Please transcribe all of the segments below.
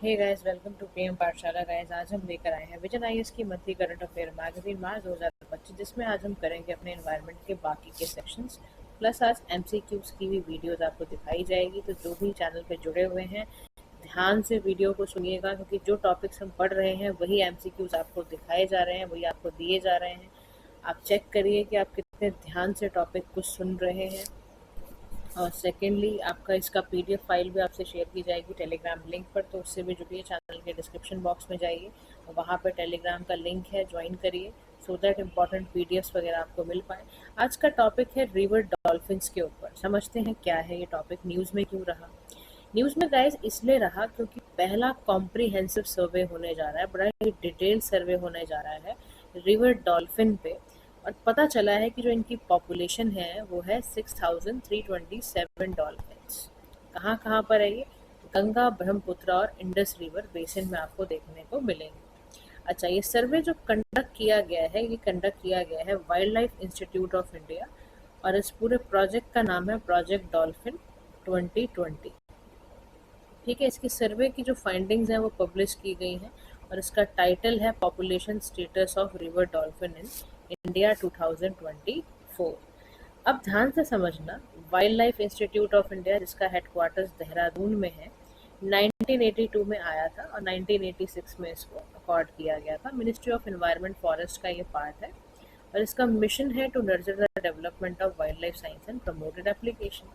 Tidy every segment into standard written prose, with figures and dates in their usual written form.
Hey guys, welcome to PM Pathshala. Guys, आज हम लेकर आए हैं विजन आईएएस की monthly current affair magazine March 2025, जिसमें आज हम करेंगे अपने एनवायरनमेंट के बाकी के सेक्शंस। प्लस आज एमसीक्यूज की भी वीडियोस आपको दिखाई जाएगी। तो जो भी चैनल पे जुड़े हुए हैं, ध्यान से वीडियो को सुनिएगा, क्योंकि जो टॉपिक्स हम पढ़ रहे हैं वही एमसीक्यूज आपको दिखाए जा रहे हैं, वही आपको दिए जा रहे हैं। आप चेक करिए कि आप कितने ध्यान से टॉपिक को सुन रहे हैं। और सेकेंडली, आपका इसका पीडीएफ फाइल भी आपसे शेयर की जाएगी टेलीग्राम लिंक पर, तो उससे भी जुड़िए। चैनल के डिस्क्रिप्शन बॉक्स में जाइए, वहाँ पर टेलीग्राम का लिंक है, ज्वाइन करिए, सो दैट इम्पॉर्टेंट पीडीएफ्स वगैरह आपको मिल पाए। आज का टॉपिक है रिवर डॉल्फिन्स के ऊपर। समझते हैं क्या है ये टॉपिक, न्यूज़ में क्यों रहा। न्यूज़ में गाइज इसलिए रहा क्योंकि पहला कॉम्प्रिहेंसिव सर्वे होने जा रहा है, बड़ा ही डिटेल्ड सर्वे होने जा रहा है रिवर डॉल्फिन पे। और पता चला है कि जो इनकी पॉपुलेशन है वो है 6327 डॉल्फिन्स। कहाँ कहाँ पर है ये? गंगा, ब्रह्मपुत्र और इंडस रिवर बेसिन में आपको देखने को मिलेंगे। अच्छा, ये सर्वे जो कंडक्ट किया गया है, ये कंडक्ट किया गया है wild life institute of India, और इस पूरे प्रोजेक्ट का नाम है प्रोजेक्ट डॉल्फिन 2020। ठीक है, इसकी सर्वे की जो फाइंडिंग्स हैं वो पब्लिश की गई हैं, और इसका टाइटल है population status of river dolphin in India 2024। अब ध्यान से समझना, wild life institute of India, जिसका हेडक्वार्टर्स देहरादून में है, 1982 में आया था और 1986 में इसको अकॉर्ड किया गया था। मिनिस्ट्री ऑफ एनवायरनमेंट फॉरेस्ट का ये पार्ट है, और इसका मिशन है to nurture the development of wild life science and promoted application.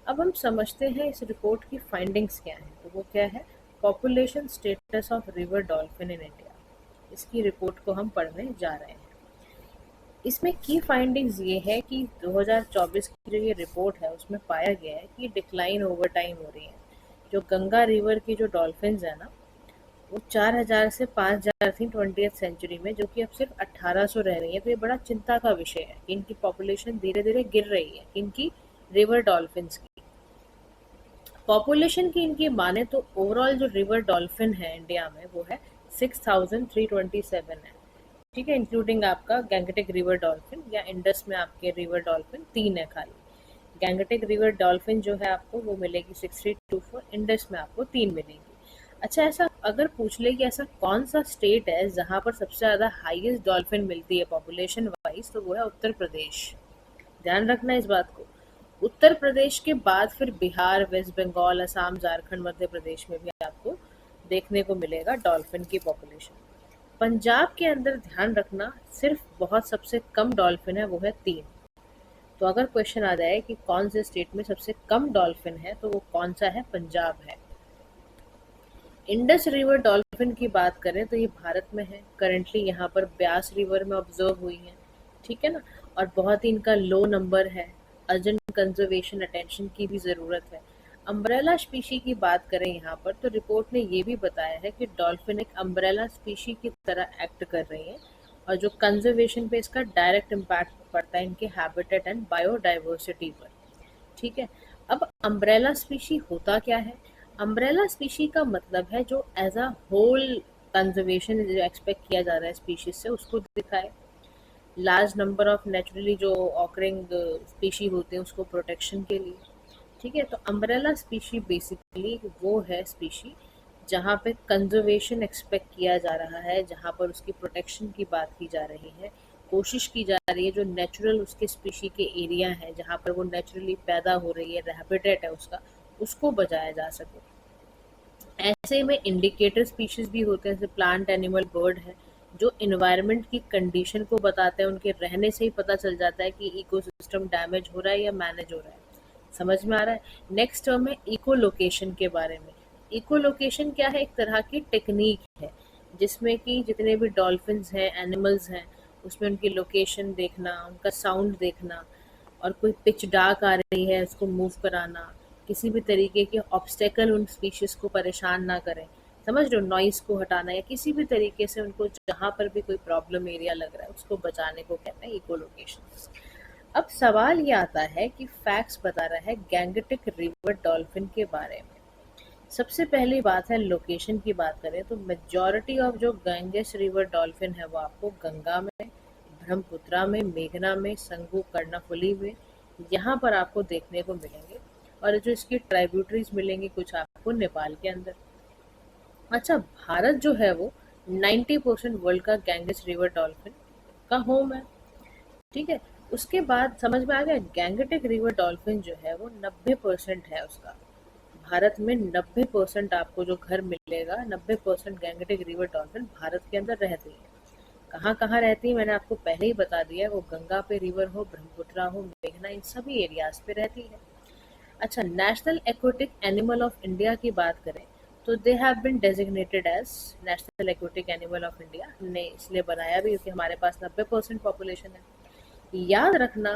अब हम समझते हैं इस रिपोर्ट की फाइंडिंग्स क्या हैं। तो वो क्या है? Population status of river dolphin in India. इसकी रिपोर्ट को हम पढ़ने जा रहे हैं। इसमें की फाइंडिंग्स ये है कि 2024 की जो ये रिपोर्ट है उसमें पाया गया है कि डिक्लाइन ओवर टाइम हो रही है। जो गंगा रिवर की जो डॉल्फिन्स है ना, वो 4000 से 5000 थी 20th सेंचुरी में, जो कि अब सिर्फ 1800 रह रही है। तो ये बड़ा चिंता का विषय है कि इनकी पॉपुलेशन धीरे धीरे गिर रही है, इनकी रिवर डॉल्फिन्स की पॉपुलेशन की। इनकी माने तो ओवरऑल जो रिवर डॉल्फिन है इंडिया में वो है 6327 है। ठीक है, इंक्लूडिंग आपका गैंगटिक रिवर डॉल्फिन या इंडस में आपके रिवर डॉल्फिन 3 है खाली। गैंगटिक रिवर डॉल्फिन जो है आपको वो मिलेगी 6324, इंडस में आपको 3 मिलेगी। अच्छा, ऐसा अगर पूछ ले कि ऐसा कौन सा स्टेट है जहाँ पर सबसे ज़्यादा हाईएस्ट डॉल्फिन मिलती है पॉपुलेशन वाइज, तो वो है उत्तर प्रदेश। ध्यान रखना इस बात को। उत्तर प्रदेश के बाद फिर बिहार, वेस्ट बंगाल, असम, झारखंड, मध्य प्रदेश में भी आपको देखने को मिलेगा डॉल्फिन की पॉपुलेशन। पंजाब के अंदर ध्यान रखना, सिर्फ बहुत सबसे कम डॉल्फिन है, वो है 3। तो अगर क्वेश्चन आ जाए कि कौन से स्टेट में सबसे कम डॉल्फिन है, तो वो कौन सा है? पंजाब है। इंडस रिवर डॉल्फिन की बात करें तो ये भारत में है, करेंटली यहाँ पर ब्यास रिवर में ऑब्जर्व हुई है। ठीक है ना, और बहुत ही इनका लो नंबर है, अर्जेंट कंजर्वेशन अटेंशन की भी ज़रूरत है। अम्ब्रेला स्पीशी की बात करें यहाँ पर, तो रिपोर्ट ने ये भी बताया है कि डॉल्फिन एक अम्ब्रेला स्पीशी की तरह एक्ट कर रही है, और जो कंजर्वेशन पे इसका डायरेक्ट इम्पैक्ट पड़ता है इनके हैबिटेट एंड बायोडाइवर्सिटी पर। ठीक है, अब अम्ब्रेला स्पीशी होता क्या है? अम्ब्रेला स्पीशी का मतलब है जो एज अ होल कंजर्वेशन जो एक्सपेक्ट किया जा रहा है स्पीशीज से, उसको दिखाए। लार्ज नंबर ऑफ नेचुरली जो ऑकरिंग स्पीशी होते हैं उसको प्रोटेक्शन के लिए। ठीक है, तो अम्ब्रेला स्पीशी बेसिकली वो है स्पीशी जहाँ पे कंजर्वेशन एक्सपेक्ट किया जा रहा है, जहाँ पर उसकी प्रोटेक्शन की बात की जा रही है, कोशिश की जा रही है जो नेचुरल उसके स्पीशी के एरिया है जहाँ पर वो नेचुरली पैदा हो रही है, हैबिटेट है उसका, उसको बचाया जा सके। ऐसे में इंडिकेटर स्पीशीज भी होते हैं, जैसे प्लांट, एनिमल, बर्ड है, जो इन्वायरमेंट की कंडीशन को बताते हैं। उनके रहने से ही पता चल जाता है कि इकोसिस्टम डैमेज हो रहा है या मैनेज हो रहा है। समझ में आ रहा है? नेक्स्ट टर्म है इको लोकेशन के बारे में। इको लोकेशन क्या है? एक तरह की टेक्निक है जिसमें कि जितने भी डॉल्फिन्स हैं, एनिमल्स हैं, उसमें उनकी लोकेशन देखना, उनका साउंड देखना, और कोई पिच डार्क आ रही है उसको मूव कराना, किसी भी तरीके के ऑब्स्टेकल उन स्पीशीज को परेशान ना करें। समझ रहे हो? नॉइस को हटाना या किसी भी तरीके से उनको जहाँ पर भी कोई प्रॉब्लम एरिया लग रहा है उसको बचाने को कहते हैं इको लोकेशन। अब सवाल ये आता है कि फैक्ट्स बता रहा है गैंगटिक रिवर डॉल्फिन के बारे में। सबसे पहली बात है लोकेशन की बात करें तो मेजॉरिटी ऑफ जो गैंगेस रिवर डॉल्फिन है वो आपको गंगा में, ब्रह्मपुत्रा में, मेघना में, संगू, कर्णाफुली में, यहाँ पर आपको देखने को मिलेंगे। और जो इसकी ट्राइब्यूटरीज मिलेंगी कुछ आपको नेपाल के अंदर। अच्छा, भारत जो है वो 90% वर्ल्ड का गैंगेस रिवर डॉल्फिन का होम है। ठीक है। उसके बाद समझ में आ गया, गैंगेटिक रिवर डॉल्फिन जो है वो 90% है उसका। भारत में 90% आपको जो घर मिलेगा, 90% गैंगेटिक रिवर डॉल्फिन भारत के अंदर रहती है। कहाँ कहाँ रहती है मैंने आपको पहले ही बता दिया है, वो गंगा पे रिवर हो, ब्रह्मपुत्रा हो, मेघना, इन सभी एरियाज पे रहती है। अच्छा, national aquatic animal of India की बात करें तो they have been designated as national aquatic animal of India. हमने इसलिए बनाया भी क्योंकि हमारे पास 90% पॉपुलेशन है। याद रखना,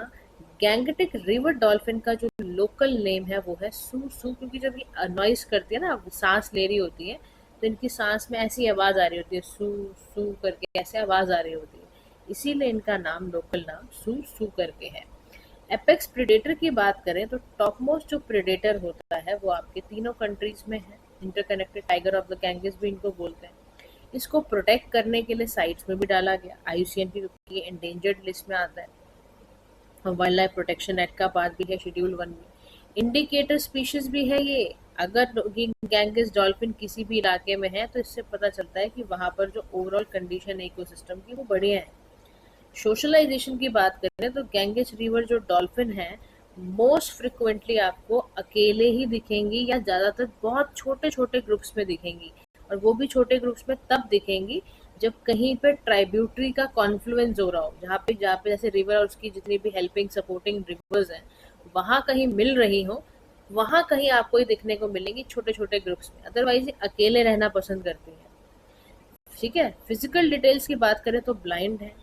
गैंगेटिक रिवर डॉल्फिन का जो लोकल नेम है वो है सू सू, क्योंकि जब ये नॉइस करती है ना, सांस ले रही होती है, तो इनकी सांस में ऐसी आवाज आ रही होती है, सू सू करके ऐसे आवाज आ रही होती है, इसीलिए इनका नाम, लोकल नाम सू सू करके है। एपेक्स प्रेडेटर की बात करें तो टॉप मोस्ट जो प्रेडेटर होता है वो आपके तीनों कंट्रीज में है। Interconnected tiger of the Ganges भी इनको बोलते हैं। इसको प्रोटेक्ट करने के लिए साइट्स में भी डाला गया आईयूसीएन की, क्योंकि ये एंडेंजर्ड लिस्ट में आता है और वाइल्ड लाइफ प्रोटेक्शन एक्ट का पार्ट भी है शेड्यूल 1 में। इंडिकेटर स्पीशीज भी है ये। अगर गैंगेस डॉल्फिन किसी भी इलाके में है तो इससे पता चलता है कि वहां पर जो ओवरऑल कंडीशन है इकोसिस्टम की वो बढ़िया है। सोशलाइजेशन की बात करें तो गैंगेस रिवर जो डॉल्फिन है, मोस्ट फ्रिक्वेंटली आपको अकेले ही दिखेंगी या ज्यादातर बहुत छोटे छोटे ग्रुप्स में दिखेंगी। और वो भी छोटे ग्रुप्स में तब दिखेंगी जब कहीं पे ट्राइब्यूटरी का कॉन्फ्लुएंस हो रहा हो, जहाँ पे जैसे रिवर और उसकी जितनी भी हेल्पिंग सपोर्टिंग रिवर्स हैं वहां कहीं मिल रही हो, वहां कहीं आपको ये दिखने को मिलेंगी छोटे छोटे ग्रुप्स में। अदरवाइज ये अकेले रहना पसंद करती हैं। ठीक है। फिजिकल डिटेल्स की बात करें तो ब्लाइंड है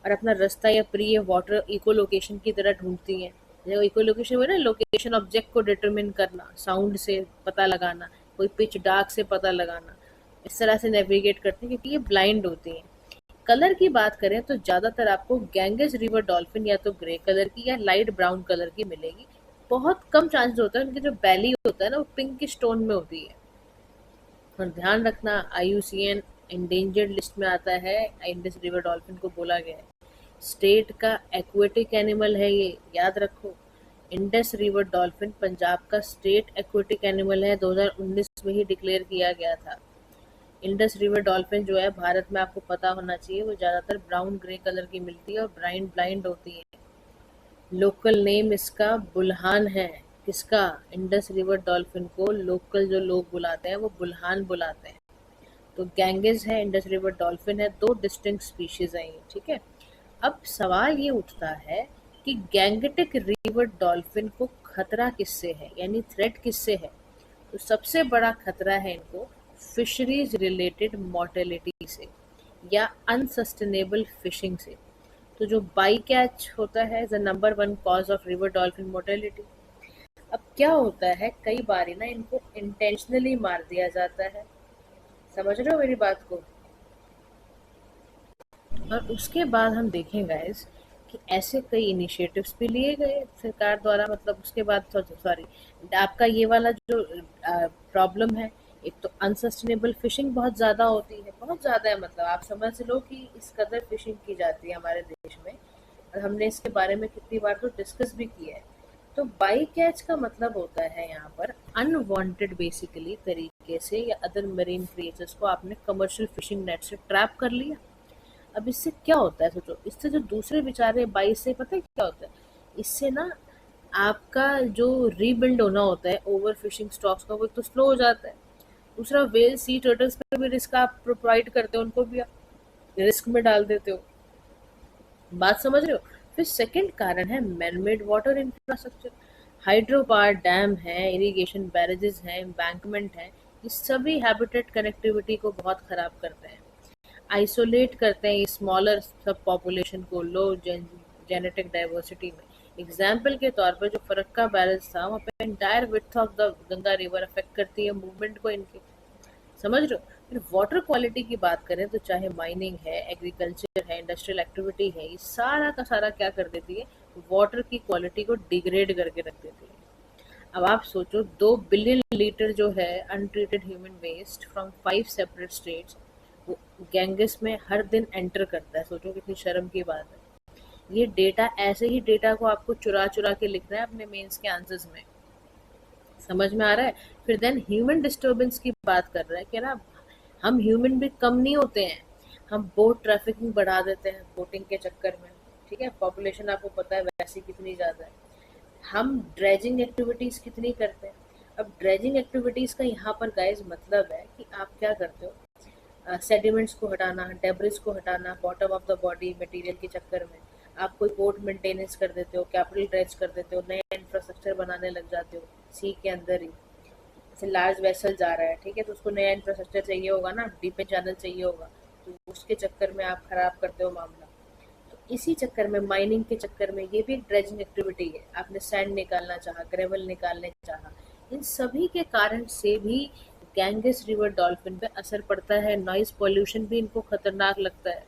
और अपना रास्ता या प्रिय वाटर इको लोकेशन की तरह ढूंढती हैं। जो इको लोकेशन हुआ ना, लोकेशन ऑब्जेक्ट को डिटरमिन करना, साउंड से पता लगाना, कोई पिच डार्क से पता लगाना, इस तरह से नेविगेट करती हैं क्योंकि ये ब्लाइंड होती हैं। कलर की बात करें तो ज्यादातर आपको गैंगेस रिवर डॉल्फिन या तो ग्रे कलर की या लाइट ब्राउन कलर की मिलेगी। बहुत कम चांसेस होता है उनकी जो बैली होता है ना वो पिंक स्टोन में होती है। और ध्यान रखना, आईयूसीएन एंडेंजर्ड लिस्ट में आता है, इंडस रिवर डॉल्फिन को बोला गया है स्टेट का एक्वेटिक एनिमल है ये, याद रखो। इंडस रिवर डॉल्फिन पंजाब का स्टेट एक्वेटिक एनिमल है, 2019 में ही डिक्लेयर किया गया था। इंडस रिवर डॉल्फिन जो है भारत में, आपको पता होना चाहिए, वो ज्यादातर ब्राउन ग्रे कलर की मिलती है और ब्लाइंड होती है। लोकल नेम इसका बुल्हान है। किसका? इंडस रिवर डॉल्फिन को लोकल जो लोग बुलाते हैं वो बुल्हान बुलाते हैं। तो गैंगेस है, इंडस रिवर डॉल्फिन है, दो डिस्टिंक्ट स्पीशीज हैं ये। ठीक है। अब सवाल ये उठता है कि गैंगेटिक रिवर डॉल्फिन को खतरा किससे है, यानी थ्रेट किससे है। तो सबसे बड़ा खतरा है इनको फिशरीज रिलेटेड मोर्टेलिटी से या अनसस्टेनेबल फिशिंग से। तो जो बाई कैच होता है the number 1 cause of river dolphin mortality. अब क्या होता है, कई बार ना इनको इंटेंशनली मार दिया जाता है। समझ रहे हो मेरी बात को? और उसके बाद हम देखें गाइस कि ऐसे कई इनिशिएटिव्स भी लिए गए सरकार द्वारा। मतलब उसके बाद सॉरी, आपका ये वाला जो प्रॉब्लम है, एक तो अनसस्टेनेबल फिशिंग बहुत ज़्यादा होती है, बहुत ज़्यादा है, मतलब आप समझ लो कि इस कदर फिशिंग की जाती है हमारे देश में। और हमने इसके बारे में कितनी बार तो डिस्कस भी किया है। तो बाई कैच का मतलब होता है यहाँ पर अनवांटेड बेसिकली तरीके से या अदर मरीन क्रिएचर्स को आपने कमर्शियल फिशिंग नेट से ट्रैप कर लिया। अब इससे क्या होता है सोचो, इससे जो दूसरे बेचारे बाई से पता है क्या होता है, इससे ना आपका जो रीबिल्ड होना होता है ओवर फिशिंग स्टॉक्स का वो तो स्लो हो जाता है। दूसरा, वेल सी टर्टल्स पे भी रिस्क आप प्रोवाइड करते हो, उनको भी आप रिस्क में डाल देते हो। बात समझ रहे हो? फिर सेकंड कारण है manmade water infrastructure. Hydro power dam है, इरिगेशन बैरेजेस हैं, एम्बैंकमेंट है, ये सभी हैबिटेट कनेक्टिविटी को बहुत खराब करते हैं, आइसोलेट करते हैं स्मॉलर सब पॉपुलेशन को लो जेनेटिक डाइवर्सिटी में। एग्जाम्पल के तौर पर जो फरक्का बैरेज था वहाँ पे entire width of the Ganga river affect करती है मूवमेंट को इनके। समझ रहे हो? फिर वाटर क्वालिटी की बात करें तो चाहे माइनिंग है, एग्रीकल्चर है, इंडस्ट्रियल एक्टिविटी है, ये सारा का सारा क्या कर देती है, वाटर की क्वालिटी को डिग्रेड करके रख देती है। अब आप सोचो, 2 बिलियन लीटर जो है untreated human waste from 5 separate states वो गैंगस में हर दिन एंटर करता है। सोचो कितनी शर्म की बात है। ये डेटा, ऐसे ही डेटा को आपको चुरा चुरा के लिखना है अपने मेंस के आंसर्स में। समझ में आ रहा है? फिर देन ह्यूमन डिस्टर्बेंस की बात कर रहा है कि ना, हम ह्यूमन भी कम नहीं होते हैं। हम बोट ट्रैफिकिंग बढ़ा देते हैं बोटिंग के चक्कर में। ठीक है, पॉपुलेशन आपको पता है वैसी कितनी ज़्यादा है। हम ड्रेजिंग एक्टिविटीज़ कितनी करते हैं। अब ड्रेजिंग एक्टिविटीज़ का यहाँ पर गाइस मतलब है कि आप क्या करते हो, सेडिमेंट्स को हटाना, डेब्रिस को हटाना bottom of the body material के चक्कर में। आप कोई पोर्ट मेंटेनेंस कर देते हो, कैपिटल ड्रेज कर देते हो, नया इंफ्रास्ट्रक्चर बनाने लग जाते हो सी के अंदर ही। जैसे लार्ज वेसल जा रहा है, ठीक है, तो उसको नया इंफ्रास्ट्रक्चर चाहिए होगा ना, डीपन चैनल चाहिए होगा, तो उसके चक्कर में आप खराब करते हो मामला। तो इसी चक्कर में, माइनिंग के चक्कर में, ये भी एक ड्रेजिंग एक्टिविटी है। आपने सैंड निकालना चाहा, ग्रेवल निकालने चाहा, इन सभी के कारण से भी गैंगेस रिवर डॉल्फिन पे असर पड़ता है। नॉइज पॉल्यूशन भी इनको खतरनाक लगता है।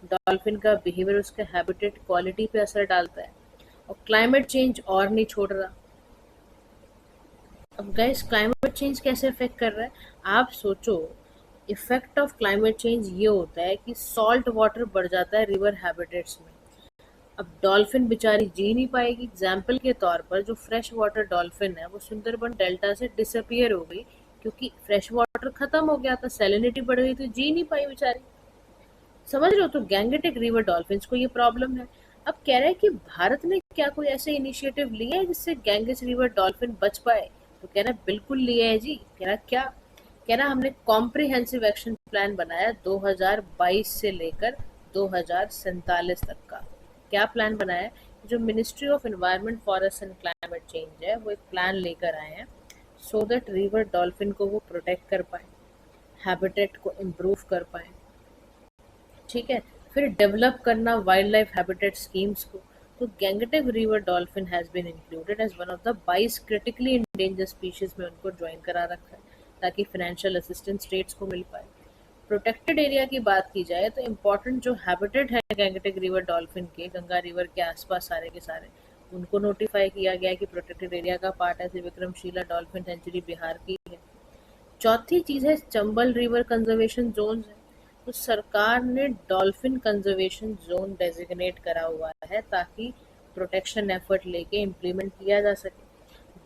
डॉल्फिन का बिहेवियर उसके हैबिटेट क्वालिटी पे असर डालता है। और क्लाइमेट चेंज और नहीं छोड़ रहा। अब गाइस क्लाइमेट चेंज कैसे इफेक्ट कर रहा है, आप सोचो। इफेक्ट ऑफ क्लाइमेट चेंज ये होता है कि सॉल्ट वाटर बढ़ जाता है रिवर हैबिटेट्स में। अब डॉल्फिन बेचारी जी नहीं पाएगी। एग्जाम्पल के तौर पर जो फ्रेश वाटर डॉल्फिन है वो सुंदरबन डेल्टा से डिसअपियर हो गई, क्योंकि फ्रेश वाटर खत्म हो गया था, सैलिनिटी बढ़ गई, तो जी नहीं पाई बेचारी। समझ रहे हो, तो गैंगेटिक रिवर डॉल्फिन्स को ये प्रॉब्लम है। अब कह रहा है कि भारत ने क्या कोई ऐसे इनिशिएटिव लिए हैं जिससे गैंगेस रिवर डॉल्फिन बच पाए। तो कह रहा है बिल्कुल लिए है जी। कह रहा क्या, कह रहा हमने कॉम्प्रिहेंसिव एक्शन प्लान बनाया 2022 से लेकर 2047 तक का। क्या प्लान बनाया है, जो ministry of environment forest and climate change है वो एक प्लान लेकर आए हैं, सो दैट रिवर डॉल्फिन को वो प्रोटेक्ट कर पाए, हैबिटेट को इम्प्रूव कर पाए। ठीक है, फिर डेवलप करना वाइल्ड लाइफ हैबिटेट स्कीम्स को। तो Gangetic river dolphin has been included as one of the 22 critically endangered species में उनको ज्वाइन करा रखा है, ताकि फाइनेंशियल असिस्टेंस स्टेट्स को मिल पाए। प्रोटेक्टेड एरिया की बात की जाए तो इम्पोर्टेंट जो हैबिटेट है गैंगेटिक रिवर डॉल्फिन के, गंगा रिवर के आसपास सारे के सारे, उनको नोटिफाई किया गया है कि प्रोटेक्टेड एरिया का पार्ट है। विक्रमशिला डॉल्फिन सेंचुरी बिहार की है। चौथी चीज है चंबल रिवर कंजर्वेशन जोन है। तो सरकार ने डॉल्फिन कंजर्वेशन जोन डेजिग्नेट करा हुआ है, ताकि प्रोटेक्शन एफर्ट लेके इम्प्लीमेंट किया जा सके।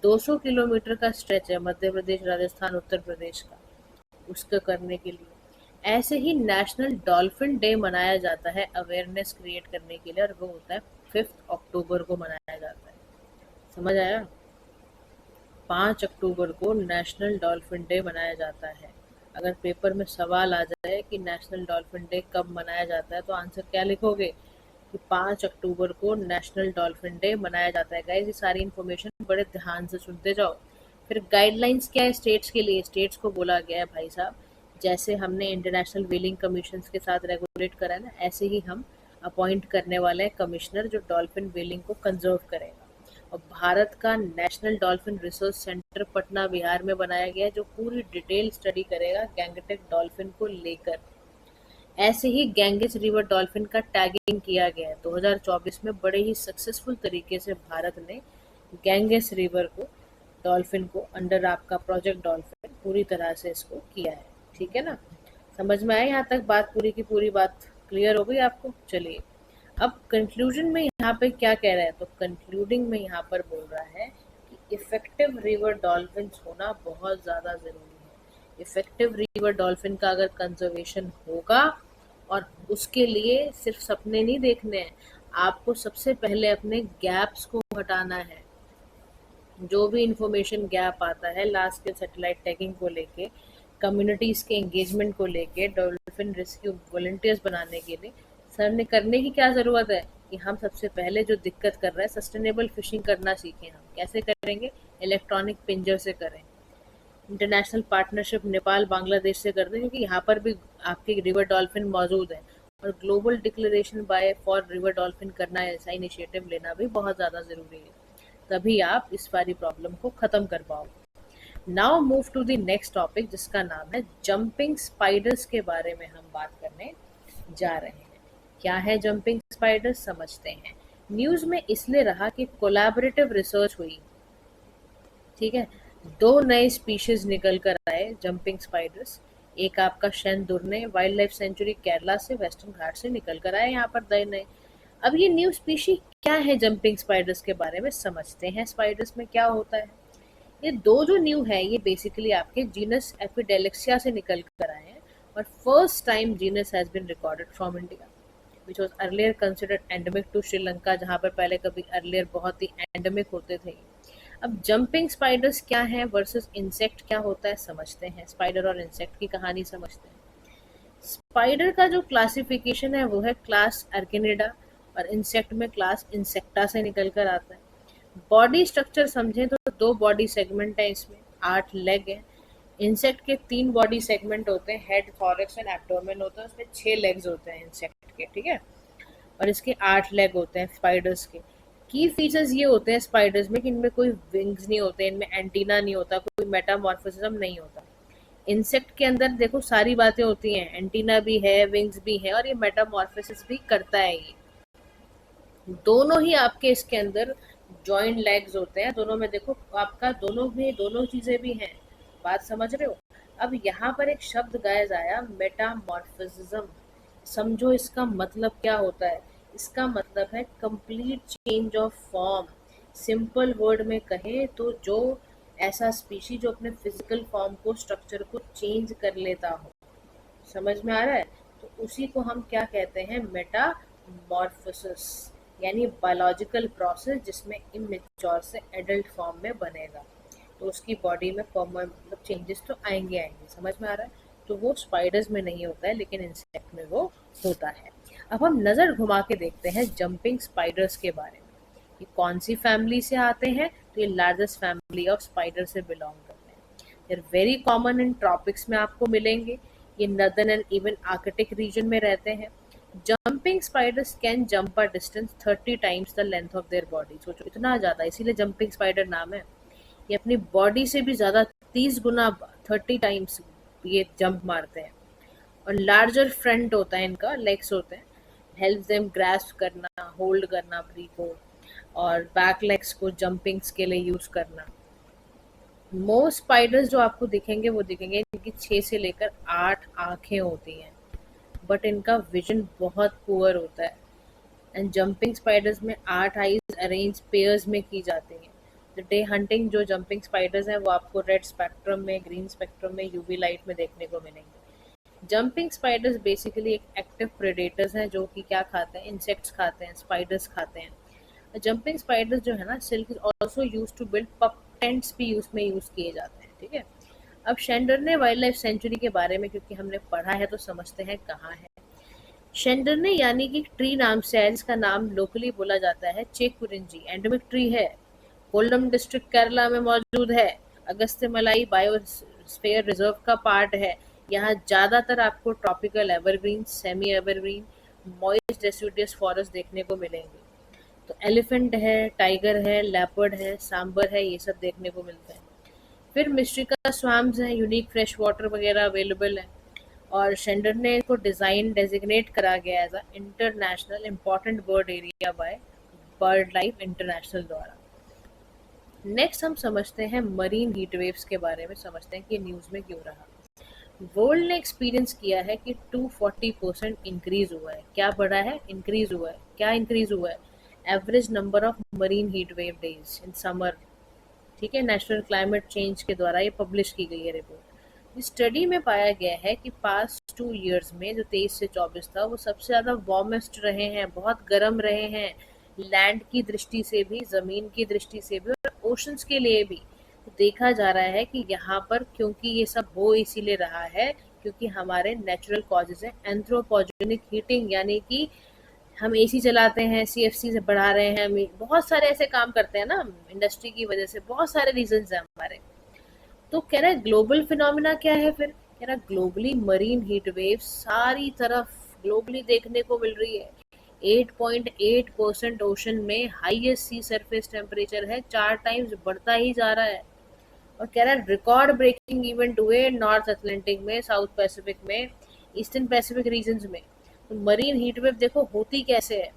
200 किलोमीटर का स्ट्रेच है मध्य प्रदेश, राजस्थान, उत्तर प्रदेश का, उसका करने के लिए। ऐसे ही नेशनल डॉल्फिन डे मनाया जाता है अवेयरनेस क्रिएट करने के लिए, और वो होता है 5 अक्टूबर को मनाया जाता है। समझ आया, 5 अक्टूबर को नेशनल डॉल्फिन डे मनाया जाता है। अगर पेपर में सवाल आ जाए कि नेशनल डॉल्फिन डे कब मनाया जाता है, तो आंसर क्या लिखोगे कि 5 अक्टूबर को नेशनल डॉल्फिन डे मनाया जाता है। गाइस ये सारी इन्फॉर्मेशन बड़े ध्यान से सुनते जाओ। फिर गाइडलाइंस क्या है स्टेट्स के लिए, स्टेट्स को बोला गया है भाई साहब, जैसे हमने इंटरनेशनल व्हेलिंग कमीशन के साथ रेगुलेट करा है ना, ऐसे ही हम अपॉइंट करने वाले हैं कमिश्नर जो डॉल्फिन व्हेलिंग को कंजर्व करेगा। और भारत का national dolphin research centre Patna Bihar में बनाया गया है, जो पूरी डिटेल स्टडी करेगा गैंगेटिक डॉल्फिन को लेकर। ऐसे ही गैंगेस रिवर डॉल्फिन का टैगिंग किया गया है 2024 में। बड़े ही सक्सेसफुल तरीके से भारत ने गैंगेस रिवर को, डॉल्फिन को, अंडर आपका प्रोजेक्ट डॉल्फिन पूरी तरह से इसको किया है। ठीक है ना, समझ में आया यहाँ तक बात, पूरी की पूरी बात क्लियर हो गई आपको। चलिए अब कंक्लूजन में यहाँ पे क्या कह रहा है, तो कंक्लूडिंग में यहाँ पर बोल रहा है कि इफेक्टिव रिवर डॉल्फिन्स होना बहुत ज़्यादा ज़रूरी है। इफेक्टिव रिवर डॉल्फिन का अगर कंजर्वेशन होगा, और उसके लिए सिर्फ सपने नहीं देखने हैं, आपको सबसे पहले अपने गैप्स को हटाना है। जो भी इंफॉर्मेशन गैप आता है लास्ट के सैटेलाइट टैगिंग को लेके, कम्युनिटीज़ के एंगेजमेंट को लेके, डॉल्फिन रेस्क्यू वॉलंटियर्स बनाने के लिए सर ने करने की क्या ज़रूरत है कि हम सबसे पहले जो दिक्कत कर रहा है, सस्टेनेबल फिशिंग करना सीखें। हम कैसे करेंगे, इलेक्ट्रॉनिक पिंजर से करें, इंटरनेशनल पार्टनरशिप नेपाल बांग्लादेश से कर दें, क्योंकि यहाँ पर भी आपके रिवर डॉल्फिन मौजूद है। और global declaration bye for river dolphin करना, ऐसा इनिशिएटिव लेना भी बहुत ज़्यादा ज़रूरी है। तभी आप इस सारी प्रॉब्लम को ख़त्म कर पाओगे। Now move to the next topic, जिसका नाम है जंपिंग स्पाइडर्स के बारे में हम बात करने जा रहे हैं। क्या है जंपिंग स्पाइडर्स, समझते हैं। न्यूज़ में इसलिए रहा कि कोलैबोरेटिव रिसर्च हुई। ठीक है, 2 नए स्पीशीज निकल कर आए जंपिंग स्पाइडर्स। एक आपका शेनदुर्ने वाइल्ड लाइफ सेंचुरी केरला से, वेस्टर्न घाट से निकल कर आए यहाँ पर 2 नए। अब ये न्यू स्पीशी क्या है जंपिंग स्पाइडर्स के बारे में समझते हैं। स्पाइडर्स में क्या होता है, ये 2 जो न्यू है ये बेसिकली आपके जीनस एपिडेलेक्सिया से निकल कर आए हैं, और first time genus has been recorded from India which was earlier considered endemic to Sri Lanka, जहाँ पर पहले कभी अर्लियर बहुत ही एंडेमिक होते थे। अब जंपिंग स्पाइडर्स क्या है वर्सेस इंसेक्ट क्या होता है समझते हैं, स्पाइडर और इंसेक्ट की कहानी समझते हैं। स्पाइडर का जो क्लासिफिकेशन है वो है क्लास अर्किनिडा, और इंसेक्ट में क्लास इंसेक्टा से निकल कर आता है। बॉडी स्ट्रक्चर समझें तो दो बॉडी सेगमेंट है इसमें, 8 लेग है। इंसेक्ट के 3 बॉडी सेगमेंट होते हैं, हेड, थॉरैक्स एंड एब्डोमेन होता है, उसमें 6 लेग्स होते हैं इंसेक्ट के, ठीक है। और इसके 8 लेग होते हैं स्पाइडर्स के। की फीचर्स ये होते हैं स्पाइडर्स में कि इनमें कोई विंग्स नहीं होते, इनमें एंटीना नहीं होता, कोई मेटामॉर्फोसिज्म नहीं होता। इंसेक्ट के अंदर देखो सारी बातें होती हैं, एंटीना भी है, विंग्स भी है, और ये मेटामॉर्फोसिस भी करता है। ये दोनों ही आपके इसके अंदर जॉइंट लेग्स होते हैं, दोनों में देखो आपका दोनों चीजें भी हैं। बात समझ रहे हो? अब यहाँ पर एक शब्द गायब आया, मेटामॉर्फोसिज्म। समझो इसका मतलब क्या होता है। इसका मतलब है complete change of form. Simple word में कहें तो जो ऐसा स्पीशी जो अपने फिजिकल फॉर्म को, स्ट्रक्चर को चेंज कर लेता हो। समझ में आ रहा है? तो उसी को हम क्या कहते हैं, मेटामॉर्फोसिस, यानी बायोलॉजिकल प्रोसेस जिसमें इमेच्योर से एडल्ट फॉर्म में बनेगा। तो उसकी बॉडी में मतलब चेंजेस तो आएंगे। समझ में आ रहा है? तो वो स्पाइडर्स में नहीं होता है, लेकिन इंसेक्ट में वो होता है। अब हम नज़र घुमा के देखते हैं जंपिंग स्पाइडर्स के बारे में। ये कौन सी फैमिली से आते हैं? तो ये लार्जेस्ट फैमिली ऑफ स्पाइडर से बिलोंग करते हैं। ये वेरी कॉमन इन ट्रॉपिक्स में आपको मिलेंगे। ये northern and even Arctic region में रहते हैं। Jumping spiders can jump a distance 30 times the length of their body. सोचो इतना ज़्यादा, इसीलिए जंपिंग स्पाइडर नाम है। ये अपनी बॉडी से भी ज़्यादा 30 गुना 30 टाइम्स ये जंप मारते हैं। और लार्जर फ्रंट होता है इनका, लेग्स होते हैं, हेल्प देम ग्रैस्प करना, होल्ड करना प्री को, और बैक लेग्स को जंपिंग्स के लिए यूज करना। मोस्ट स्पाइडर्स जो आपको दिखेंगे वो दिखेंगे इनकी 6 से लेकर 8 आंखें होती हैं, बट इनका विजन बहुत पुअर होता है। एंड जंपिंग स्पाइडर्स में 8 आईज अरेंज पेयर्स में की जाती हैं। द डे हंटिंग जो जंपिंग स्पाइडर्स हैं वो आपको रेड स्पेक्ट्रम में, ग्रीन स्पेक्ट्रम में, यूवी लाइट में देखने को मिलेंगे। जंपिंग स्पाइडर्स बेसिकली एक एक्टिव प्रेडेटर्स हैं जो कि क्या खाते हैं, इंसेक्ट्स खाते हैं, स्पाइडर्स खाते हैं। जंपिंग स्पाइडर्स जो है ना, silk is also use to build pup tents भी उसमें यूज किए जाते हैं, ठीक है। अब शेंडरने वाइल्ड लाइफ सेंचुरी के बारे में क्योंकि हमने पढ़ा है तो समझते हैं कहाँ है। शेंडरने यानी कि ट्री नाम से है, जिसका नाम लोकली बोला जाता है चेकुरिंजी। एंडेमिक ट्री है, कोल्लम डिस्ट्रिक्ट केरला में मौजूद है। अगस्त्यमलाई बायोस्फीयर रिजर्व का पार्ट है। यहाँ ज्यादातर आपको tropical evergreen, semi evergreen, moist deciduous forest देखने को मिलेंगे। तो एलिफेंट है, टाइगर है, लेपर्ड है, सांबर है, ये सब देखने को मिलता है। फिर मिस्ट्रिका स्वाम्स हैं, यूनिक फ्रेश वाटर वगैरह अवेलेबल है। और शेंडरने को डिजाइन डेजिग्नेट करा गया as a international important bird area by bird life international द्वारा। नेक्स्ट हम समझते हैं मरीन हीट वेव्स के बारे में, समझते हैं कि न्यूज में क्यों रहा। वर्ल्ड ने एक्सपीरियंस किया है कि 240% इंक्रीज हुआ है। क्या बढ़ा है? इंक्रीज हुआ है। क्या इंक्रीज हुआ है? Average number of marine heat wave days in summer, ठीक है। नेशनल क्लाइमेट चेंज के द्वारा ये पब्लिश की गई है रिपोर्ट। इस स्टडी में पाया गया है कि पास्ट 2 ईयर्स में जो 23 से 24 था वो सबसे ज़्यादा वार्मेस्ट रहे हैं, बहुत गर्म रहे हैं, लैंड की दृष्टि से भी, ज़मीन की दृष्टि से भी, और ओशंस के लिए भी। तो देखा जा रहा है कि यहाँ पर क्योंकि ये सब हो इसीलिए रहा है क्योंकि हमारे नेचुरल कॉजेज हैं। एंथ्रोपोजेनिक हीटिंग यानी कि हम एसी चलाते हैं, सीएफसी से बढ़ा रहे हैं, हम बहुत सारे ऐसे काम करते हैं ना इंडस्ट्री की वजह से, बहुत सारे रीजंस हैं हमारे। तो कह रहा है ग्लोबल फिनोमिना क्या है फिर? कह रहा ग्लोबली मरीन हीट वेव सारी तरफ ग्लोबली देखने को मिल रही है। 8.8% ओशन में हाईएस्ट सी सरफेस टेम्परेचर है, 4 टाइम्स बढ़ता ही जा रहा है। और कह रहा है रिकॉर्ड ब्रेकिंग इवेंट हुए नॉर्थ अटलांटिक में, साउथ पैसिफिक में, ईस्टर्न पैसिफिक रीजन्स में। तो मरीन हीट वेव देखो होती कैसे है।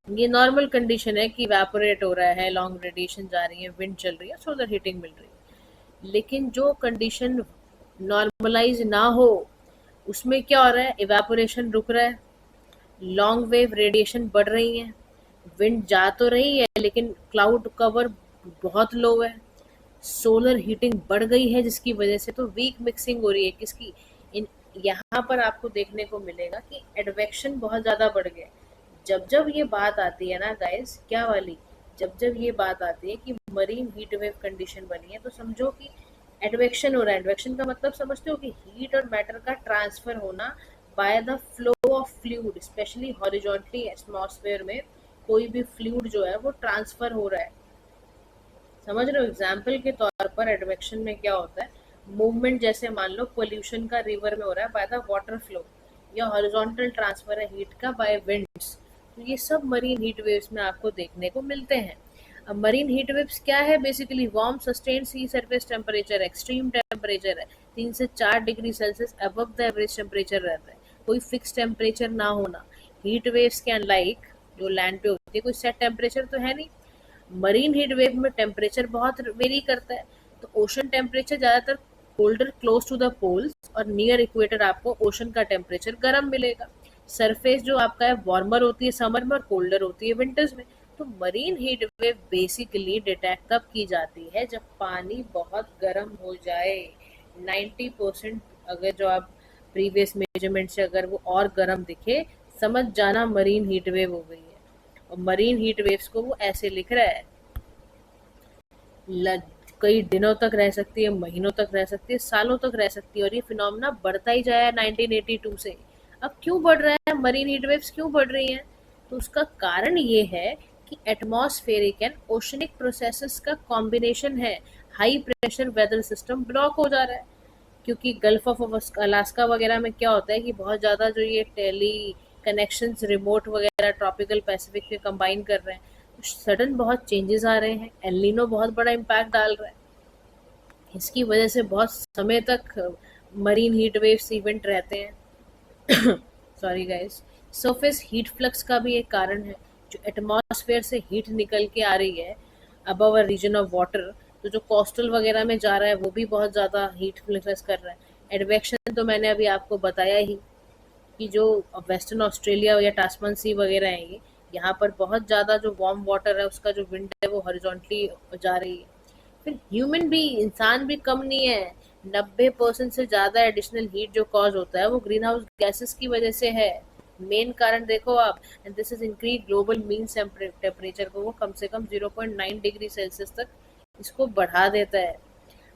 ये नॉर्मल कंडीशन है कि इवेपोरेट हो रहा है, लॉन्ग रेडिएशन जा रही है, विंड चल रही है, सोलर हीटिंग मिल रही है। लेकिन जो कंडीशन नॉर्मलाइज ना हो उसमें क्या हो रहा है? इवेपोरेशन रुक रहा है, लॉन्ग वेव रेडिएशन बढ़ रही है, विंड जा तो रही है लेकिन क्लाउड कवर बहुत लो है, सोलर हीटिंग बढ़ गई है जिसकी वजह से तो वीक मिक्सिंग हो रही है किसकी? इन यहाँ पर आपको देखने को मिलेगा कि एडवेक्शन बहुत ज़्यादा बढ़ गया है। जब जब ये बात आती है ना गाइस, क्या वाली, जब जब ये बात आती है कि मरीन हीट वेव कंडीशन बनी है, तो समझो कि एडवेक्शन हो रहा है। एडवेक्शन का मतलब समझते हो कि हीट और मैटर का ट्रांसफर होना by the flow of fluid, specially horizontally atmosphere में कोई भी फ्लूइड जो है वो ट्रांसफर हो रहा है। समझ रहे हो? एग्जाम्पल के तौर पर एडवेक्शन में क्या होता है, मूवमेंट जैसे मान लो पोल्यूशन का रिवर में हो रहा है बाय द वाटर फ्लो, या हॉरिजॉन्टल ट्रांसफर है हीट का बाय विंड्स। तो ये सब मरीन हीट वेव्स में आपको देखने को मिलते हैं। अब मरीन हीट वेव्स क्या है, basically warm sustain sea surface temperature, extreme temperature है 3 से 4 degree Celsius above the average temperature रहता है, कोई फिक्स टेम्परेचर ना होना। हीट वेव्स के अनलाइक जो लैंड पे होती है कोई सेट टेम्परेचर तो है नहीं, मरीन हीट वेव में टेम्परेचर बहुत वेरी करता है। तो ओशन टेम्परेचर ज़्यादातर colder close to the poles, और नियर इक्वेटर आपको ओशन का टेम्परेचर गर्म मिलेगा। सरफेस जो आपका है वार्मर होती है समर में और कोल्डर होती है विंटर्स में। तो marine heat wave basically detect तब की जाती है जब पानी बहुत गर्म हो जाए। 90% अगर जो आप प्रीवियस मेजरमेंट से अगर वो और गर्म दिखे, समझ जाना मरीन हीट वेव हो गई है। और मरीन हीट वेव्स को वो ऐसे लिख रहा है, कई दिनों तक रह सकती है, महीनों तक रह सकती है, सालों तक रह सकती है, और ये फिनोमेना बढ़ता ही जाया है 1982 से। अब क्यों बढ़ रहा है, मरीन हीट वेव्स क्यों बढ़ रही हैं? तो उसका कारण ये है कि एटमॉस्फेरिक एंड ओशनिक प्रोसेसेस का कॉम्बिनेशन है। High pressure weather system block हो जा रहा है, क्योंकि गल्फ ऑफ अलास्का वगैरह में क्या होता है कि बहुत ज़्यादा जो ये टेली कनेक्शंस रिमोट वगैरह ट्रॉपिकल पैसिफिक के कंबाइन कर रहे हैं, तो सडन बहुत चेंजेस आ रहे हैं। एलिनो बहुत बड़ा इम्पैक्ट डाल रहा है, इसकी वजह से बहुत समय तक मरीन हीट वेव्स इवेंट रहते हैं। Sorry guys. Surface heat flux का भी एक कारण है, जो एटमॉस्फेयर से हीट निकल के आ रही है above a region of water, तो जो कोस्टल वगैरह में जा रहा है वो भी बहुत ज़्यादा हीट फ्लक्स कर रहा है। एडवेक्शन तो मैंने अभी आपको बताया ही कि जो वेस्टर्न ऑस्ट्रेलिया या टास्मान सी वगैरह है, ये यहाँ पर बहुत ज़्यादा जो वार्म वाटर है उसका जो विंड है वो हॉरिजॉन्टली जा रही है। फिर ह्यूमन भी, इंसान भी कम नहीं है। 90% से ज़्यादा एडिशनल हीट जो कॉज होता है वो ग्रीन हाउस गैसेस की वजह से है। मेन कारण देखो आप, and this is increase global mean temperature को वो कम से कम 0.9 डिग्री सेल्सियस तक इसको बढ़ा देता है।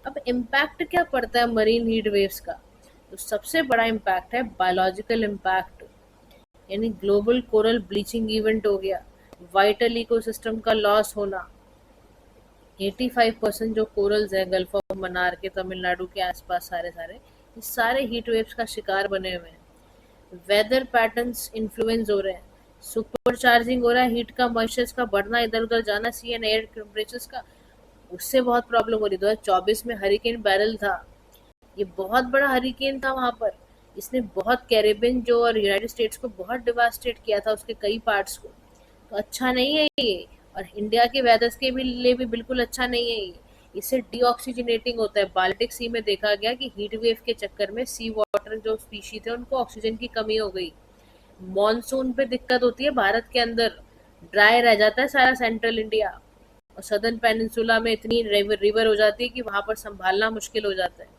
अब इम्पैक्ट क्या पड़ता है मरीन हीट वेव्स का? तो सबसे बड़ा इम्पैक्ट है बायोलॉजिकल इम्पैक्ट, यानी ग्लोबल कोरल ब्लीचिंग इवेंट हो गया, वाइटल इकोसिस्टम का लॉस होना। 85% जो कोरल्स हैं गल्फ ऑफ मन्नार के, तमिलनाडु के आसपास सारे सारे ये सारे हीट वेव्स का शिकार बने हुए हैं। वेदर पैटर्न्स इन्फ्लुएंस हो रहे हैं, सुपर चार्जिंग हो रहा है, हीट का मॉइस्चर का बढ़ना, इधर उधर जाना सी एंड एयर टेम्परेचर्स का, उससे बहुत प्रॉब्लम हो रही। 2024 में हरिकेन बैरल था, ये बहुत बड़ा हरिकेन था वहां पर, इसने बहुत कैरेबियन जो और यूनाइटेड स्टेट्स को बहुत डिवास्टेट किया था, उसके कई पार्ट्स को। तो अच्छा नहीं है ये, और इंडिया के वेदर्स के भी लिए भी बिल्कुल अच्छा नहीं है ये। इससे डीऑक्सीजनेटिंग होता है। बाल्टिक सी में देखा गया कि हीट वेव के चक्कर में सी वाटर जो स्पीशी थे उनको ऑक्सीजन की कमी हो गई। मॉनसून पे दिक्कत होती है भारत के अंदर, ड्राई रह जाता है सारा सेंट्रल इंडिया, और सदर्न पेनिनसुला में इतनी रिवर हो जाती है कि वहां पर संभालना मुश्किल हो जाता है।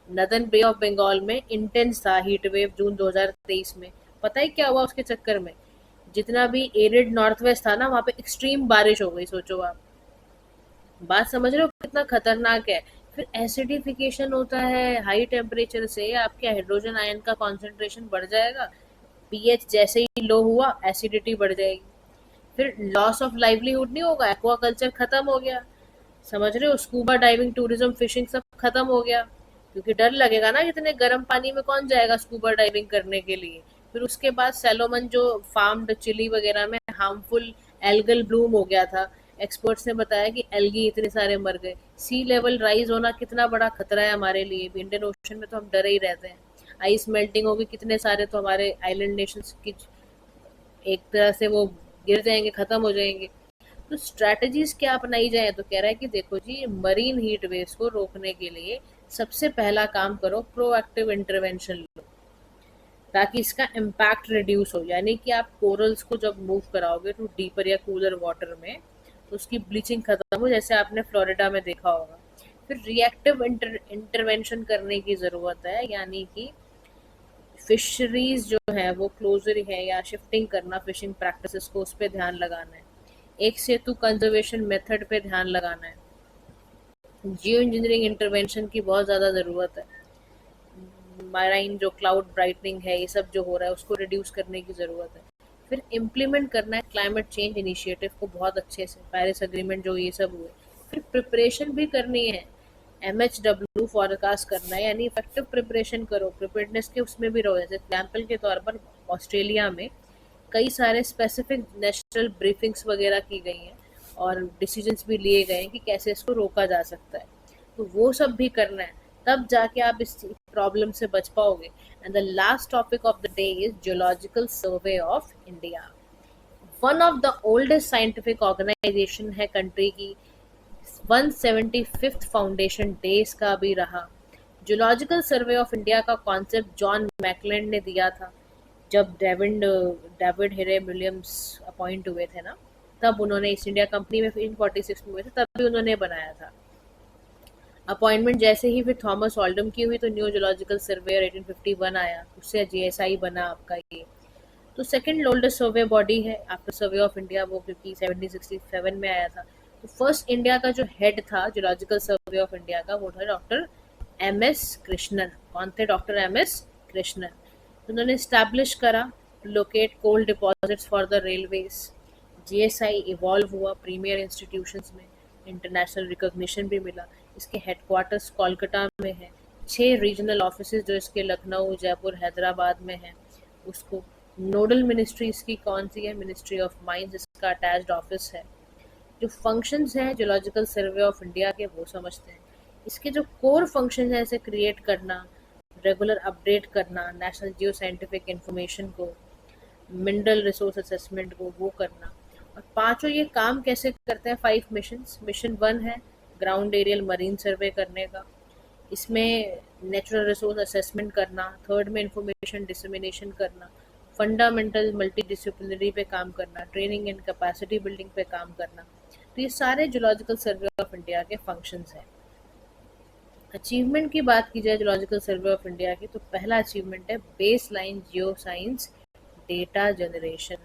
नदर्न बे ऑफ बंगाल में इंटेंस था हीट वेव जून 2023 में। पता है क्या हुआ उसके चक्कर में? जितना भी एरिड नॉर्थ वेस्ट था ना, वहां पे एक्सट्रीम बारिश हो गई। सोचो आप, बात समझ रहे हो कितना खतरनाक है? फिर एसिडिफिकेशन होता है, हाई टेम्परेचर से आपके हाइड्रोजन आयन का कॉन्सेंट्रेशन बढ़ जाएगा, पीएच जैसे ही लो हुआ एसिडिटी बढ़ जाएगी। फिर लॉस ऑफ लाइवलीहुड नहीं होगा, एक्वाकल्चर खत्म हो गया। समझ रहे हो? स्कूबा डाइविंग, टूरिज्म, फिशिंग सब खत्म हो गया, क्योंकि डर लगेगा ना, इतने गर्म पानी में कौन जाएगा स्कूबा डाइविंग करने के लिए। फिर उसके बाद सैलोमन जो फार्म्ड चिली वगैरह में हार्मफुल एल्गल ब्लूम हो गया था। एक्सपर्ट्स ने बताया कि एल्गी इतने सारे मर गए। सी लेवल राइज होना कितना बड़ा खतरा है हमारे लिए भी। इंडियन ओशन में तो हम डरे ही रहते हैं। आइस मेल्टिंग होगी, कितने सारे तो हमारे आइलैंड नेशंस की एक तरह से वो गिर जाएंगे, खत्म हो जाएंगे। तो स्ट्रैटेजीज क्या अपनाई जाए? तो कह रहा है कि देखो जी, मरीन हीट वेव्स को रोकने के लिए सबसे पहला काम करो, प्रोएक्टिव इंटरवेंशन लो, ताकि इसका इम्पैक्ट रिड्यूस हो। यानी कि आप कोरल्स को जब मूव कराओगे टू डीपर या कूलर वाटर में, तो उसकी ब्लीचिंग खत्म हो, जैसे आपने फ्लोरिडा में देखा होगा। फिर रिएक्टिव इंटरवेंशन करने की ज़रूरत है, यानी कि फिशरीज जो है वो क्लोजर है या शिफ्टिंग करना फिशिंग प्रैक्टिसेस को, उस पर ध्यान लगाना है। एक सेतु कंजर्वेशन मेथड पे ध्यान लगाना है। जियो इंजीनियरिंग इंटरवेंशन की बहुत ज़्यादा ज़रूरत है। माराइन जो क्लाउड ब्राइटनिंग है, ये सब जो हो रहा है उसको रिड्यूस करने की ज़रूरत है। फिर इम्प्लीमेंट करना है क्लाइमेट चेंज इनिशिएटिव को बहुत अच्छे से, पेरिस एग्रीमेंट जो ये सब हुए। फिर प्रिपरेशन भी करनी है, MHW फॉरकास्ट करना है, यानी इफेक्टिव प्रिपरेशन करो, प्रिपेयर्डनेस के उसमें भी रहो। जैसे एग्जाम्पल के तौर पर ऑस्ट्रेलिया में कई सारे स्पेसिफिक नेशनल ब्रीफिंग्स वगैरह की गई हैं और डिसीजंस भी लिए गए हैं कि कैसे इसको रोका जा सकता है। तो वो सब भी करना है, तब जाके आप इस प्रॉब्लम से बच पाओगे। And the last topic of the day is geological survey of India. One of the oldest scientific organisation है कंट्री की, 175th फाउंडेशन डे इसका भी रहा। जियोलॉजिकल सर्वे ऑफ इंडिया का कॉन्सेप्ट जॉन मैकलैंड ने दिया था जब डेविड हिरे विलियम्स अपॉइंट हुए थे ना, तब उन्होंने ईस्ट इंडिया कंपनी में इन 46 में हुए थे, तब भी उन्होंने बनाया था। अपॉइंटमेंट जैसे ही फिर थॉमस ऑल्डम की हुई तो न्यू जियोलॉजिकल सर्वेयर 1851 आया, उससे GSI बना आपका ये। तो सेकंड ओल्डेस्ट सर्वे बॉडी है आफ्टर सर्वे ऑफ इंडिया, वो क्योंकि 1767 में आया था। तो फर्स्ट इंडिया का जो हेड था जियोलॉजिकल सर्वे ऑफ इंडिया का, वो था डॉक्टर MS कृष्णन। कौन थे डॉक्टर MS कृष्णन? उन्होंने स्टैब्लिश करा locate coal deposits for the railways. GSI evolve हुआ प्रीमियर इंस्टीट्यूशंस में, इंटरनेशनल रिकॉग्निशन भी मिला। इसके हेडक्वार्टर्स कोलकाता में है, 6 रीजनल ऑफिसेज जो इसके लखनऊ, जयपुर, हैदराबाद में हैं। उसको नोडल मिनिस्ट्री इसकी कौन सी है? मिनिस्ट्री ऑफ माइंस इसका अटैच्ड ऑफिस है। जो फंक्शंस हैं जियोलॉजिकल सर्वे ऑफ इंडिया के वो समझते हैं। इसके जो कोर फंक्शन है, इसे क्रिएट करना, रेगुलर अपडेट करना नेशनल जियो साइंटिफिक इंफॉर्मेशन को, मिनरल रिसोर्स असेसमेंट को, वो करना। और पांचों ये काम कैसे करते हैं? 5 मिशंस। मिशन 1 है ग्राउंड एरियल मरीन सर्वे करने का, इसमें नेचुरल रिसोर्स असेसमेंट करना, थर्ड में इंफॉर्मेशन डिसमिनेशन करना, फंडामेंटल मल्टी डिसिप्लिनरी पे काम करना, ट्रेनिंग एंड कैपेसिटी बिल्डिंग पे काम करना। तो ये सारे जियोलॉजिकल सर्वे ऑफ इंडिया के फंक्शंस हैं। अचीवमेंट की बात की जाए जियोलॉजिकल सर्वे ऑफ इंडिया की, तो पहला अचीवमेंट है base line geo science data generation,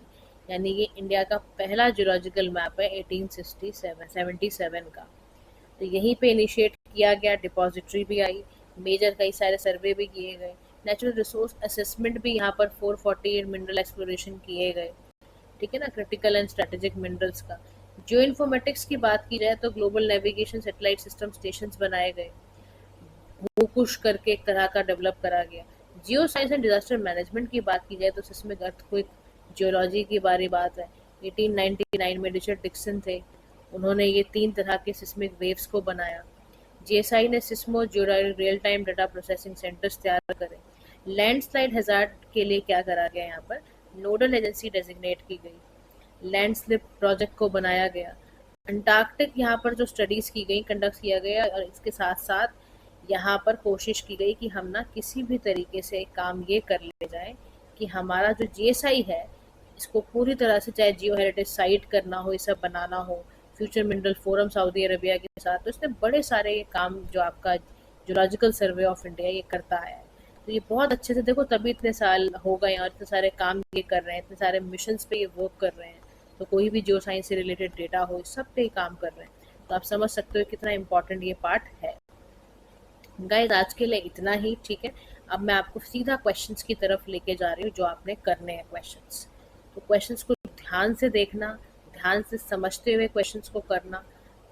यानी ये इंडिया का पहला जियोलॉजिकल मैप है 1877 का। तो यहीं पे इनिशिएट किया गया, डिपॉजिटरी भी आई, मेजर कई सारे सर्वे भी किए गए, नेचुरल रिसोर्स असेसमेंट भी यहाँ पर 448 मिनरल एक्सप्लोरेशन किए गए, ठीक है ना, क्रिटिकल एंड स्ट्रेटेजिक मिनरल्स का। जियो इन्फॉर्मेटिक्स की बात की जाए तो global navigation satellite system stations बनाए गए, भूकुश करके एक तरह का डेवलप करा गया। Geo science and disaster management की बात की जाए तो सिस्मिक अर्थक्वेक जियोलॉजी की बात है। 1899 में रिचर्ड डिक्सन थे, उन्होंने ये 3 तरह के सिस्मिक वेव्स को बनाया। GSI ने seismo geo real time data processing centres तैयार करे। लैंडस्लाइड हैजार्ड के लिए क्या करा गया? यहाँ पर नोडल एजेंसी डेजिग्नेट की गई, लैंडस्लिप प्रोजेक्ट को बनाया गया। अंटार्कटिक यहाँ पर जो स्टडीज की गई, कंडक्ट किया गया, और इसके साथ साथ यहाँ पर कोशिश की गई कि हम ना किसी भी तरीके से काम ये कर ले जाए कि हमारा जो GSI है इसको पूरी तरह से, चाहे जियो हेरिटेज साइट करना हो, ये सब बनाना हो, future mineral forum Saudi Arabia के साथ, तो इसने बड़े सारे ये काम जो आपका जियोलॉजिकल सर्वे ऑफ इंडिया ये करता आया है। तो ये बहुत अच्छे से, देखो तभी इतने साल हो गए और इतने सारे काम ये कर रहे हैं, इतने सारे मिशंस पे ये वर्क कर रहे हैं। तो कोई भी जियो साइंस से रिलेटेड डेटा हो, इस सब पे ये काम कर रहे हैं। तो आप समझ सकते हो कितना इंपॉर्टेंट ये पार्ट है। गाइस आज के लिए इतना ही, ठीक है। अब मैं आपको सीधा क्वेश्चंस की तरफ लेके जा रही हूँ जो आपने करने हैं क्वेश्चंस। तो क्वेश्चंस को ध्यान से देखना, ध्यान से समझते हुए क्वेश्चंस को करना,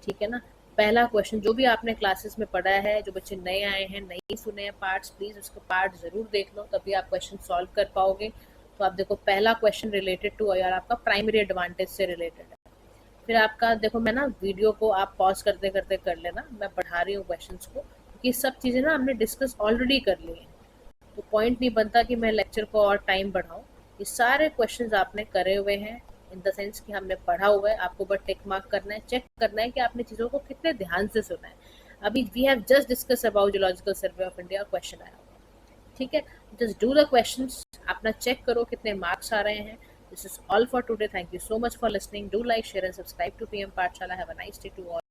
ठीक है ना। पहला क्वेश्चन जो भी आपने क्लासेस में पढ़ा है, जो बच्चे नए आए हैं, नहीं सुने हैं पार्ट्स, प्लीज उसको पार्ट जरूर देख लो, तभी आप क्वेश्चन सॉल्व कर पाओगे। तो आप देखो पहला क्वेश्चन रिलेटेड टू यार आपका प्राइमरी एडवांटेज से रिलेटेड है। फिर आपका देखो, मैं ना वीडियो को आप पॉज करते करते कर लेना, मैं पढ़ा रही हूँ क्वेश्चंस को, क्योंकि सब चीज़ें ना हमने डिस्कस ऑलरेडी कर ली हैं, तो पॉइंट नहीं बनता कि मैं लेक्चर को और टाइम बढ़ाऊँ। ये सारे क्वेश्चंस आपने करे हुए हैं, इन द सेंस कि हमने पढ़ा हुआ है, आपको बस टिक मार्क करना है, चेक करना है कि आपने चीज़ों को कितने ध्यान से सुना है। अभी we have just discuss about geological survey of India, question आया होगा, ठीक है। जस्ट डू द क्वेश्चंस, अपना चेक करो कितने मार्क्स आ रहे हैं। This is all for today. Thank you so much for listening. Do like, share and subscribe to PM Pathshala. Have a nice day to all.